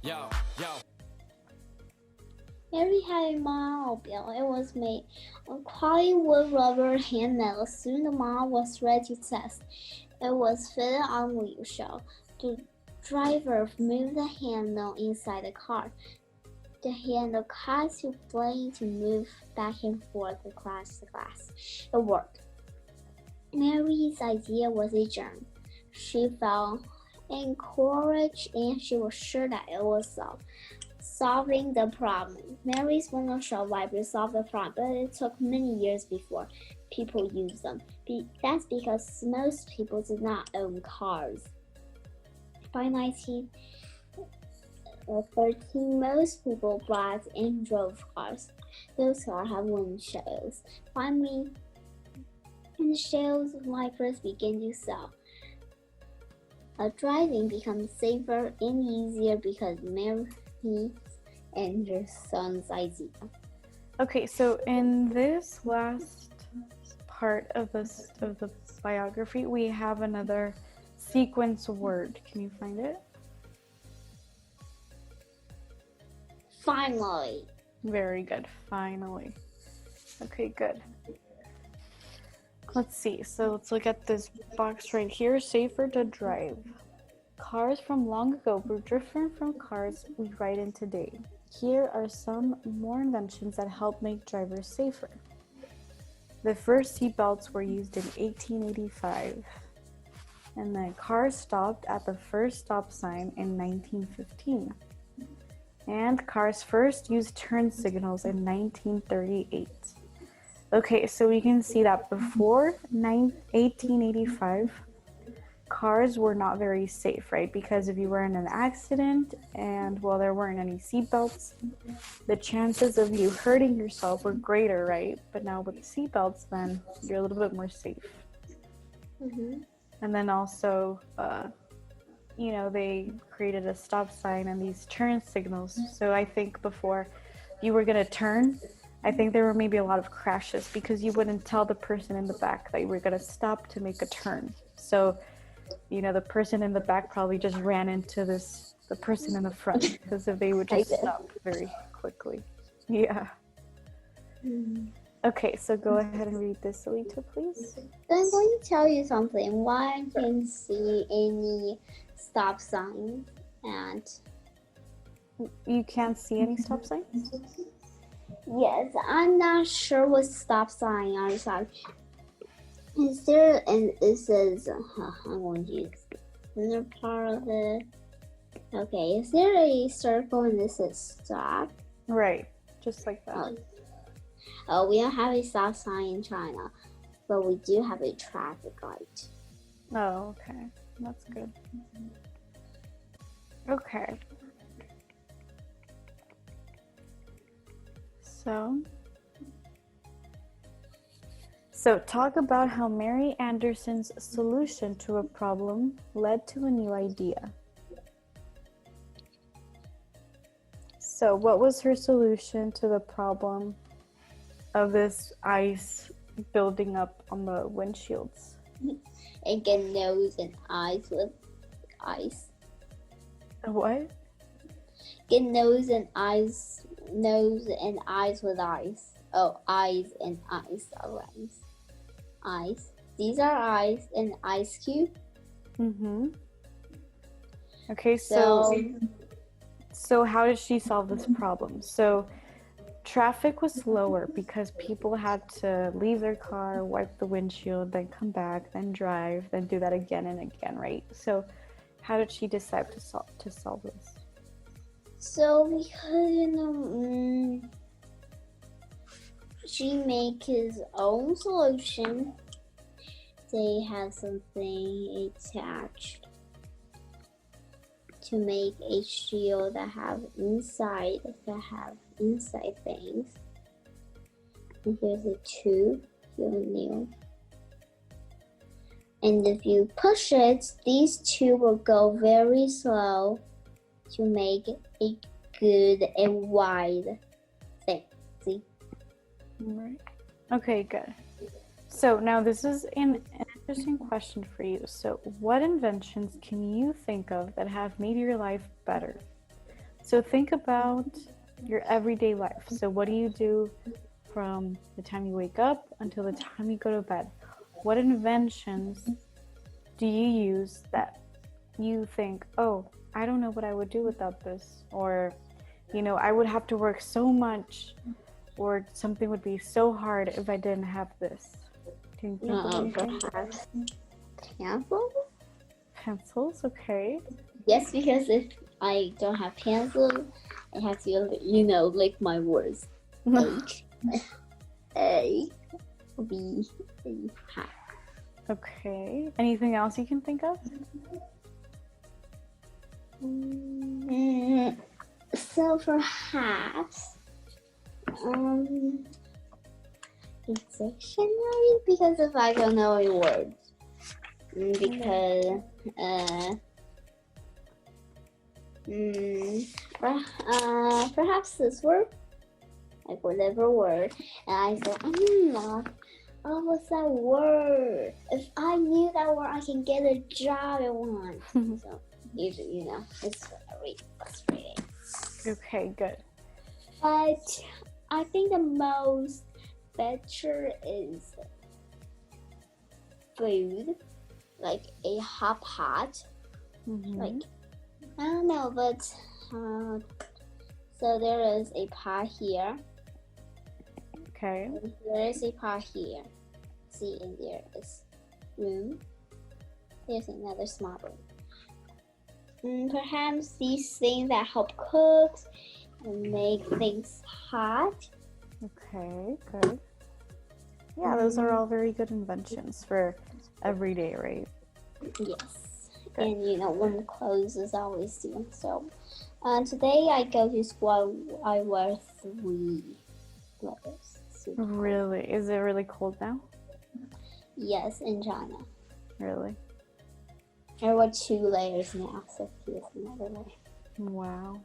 Yo, yo. Mary had a mobile. It was made of quality wood, rubber, and metal. Soon the model was ready to test. It was fitted on wheel shell. The driver moved the handle inside the car. The handle caused the blade to move back and forth across the glass. It worked. Mary's idea was a germ. She felt encouraged and she was sure that it was solving the problem. Mary's window shell wipers solved the problem, but it took many years before people used them. That's because most people did not own cars. By 1913, most people bought and drove cars. Those cars have windshields. Finally, windshield wipers began to sell. Driving becomes safer and easier because Mary and her son's idea. Okay, so in this last part of the biography, we have another sequence word. Can you find it? Finally. Very good. Finally. Okay, good. Let's see. So let's look at this box right here. Safer to drive. Cars from long ago were different from cars we ride in today. Here are some more inventions that help make drivers safer. The first seatbelts were used in 1885. And then cars stopped at the first stop sign in 1915. And cars first used turn signals in 1938. Okay, so we can see that before 1885, cars were not very safe, right? Because if you were in an accident and, well, there weren't any seatbelts, the chances of you hurting yourself were greater, right? But now with seatbelts, then you're a little bit more safe. Mm-hmm. And then also, they created a stop sign and these turn signals. So I think before you were going to turn, I think there were maybe a lot of crashes because you wouldn't tell the person in the back that you were going to stop to make a turn. So, the person in the back probably just ran into the person in the front because if they would just stop very quickly. Yeah. Mm-hmm. Okay, so go ahead and read this, Alita, please. I'm going to tell you something. Why I can't see any stop signs and... You can't see any stop signs? Yes, I'm not sure what stop sign are. Sorry. Is there, and it says, I'm going to use another part of it. Okay, is there a circle and this says stop? Right, just like that. Oh, we don't have a stop sign in China, but we do have a traffic light. Oh, okay. That's good. Okay. So talk about how Mary Anderson's solution to a problem led to a new idea. So what was her solution to the problem of this ice building up on the windshields? And get nose and eyes with ice. What? Get nose and eyes with ice. Oh, eyes and ice. Alright. Ice. These are ice and ice cube. Mm-hmm. Okay, so how did she solve this problem? So traffic was slower because people had to leave their car, wipe the windshield, then come back, then drive, then do that again and again, right? So how did she decide to solve this? So because she make his own solution. They have something attached to make a shield that have inside things. And here's a tube, here's a nail. And if you push it, these two will go very slow to make a good and wide thing. See? Right. Okay, good. So now this is an interesting question for you. So what inventions can you think of that have made your life better? So think about your everyday life. So what do you do from the time you wake up until the time you go to bed? What inventions do you use that you think, oh, I don't know what I would do without this? Or, I would have to work so much, or something would be so hard if I didn't have this. Do you think of anything? Perhaps pencils? Pencils, okay. Yes, because if I don't have pencil, I have to, lick my words. H, A, B, C. Okay. Anything else you can think of? So perhaps a dictionary, because if I don't know a word, because perhaps this word, like whatever word, and I said, what's that word? If I knew that word, I can get a job at once. So usually, it's very frustrating. Okay, good. But I think the most better is food, like a hot pot. Like, I don't know, but so there is a pot here. Okay. There is a pot here. See, and there is room. There's another small room. Perhaps these things that help cook and make things hot. Okay, good. Yeah, those are all very good inventions for every day, right? Yes. Good. And warm clothes is always doing so. Today I go to school. I wear 3 layers. Really? Is it really cold now? Yes, in China. Really? I wear 2 layers now, so here's another layer. Wow.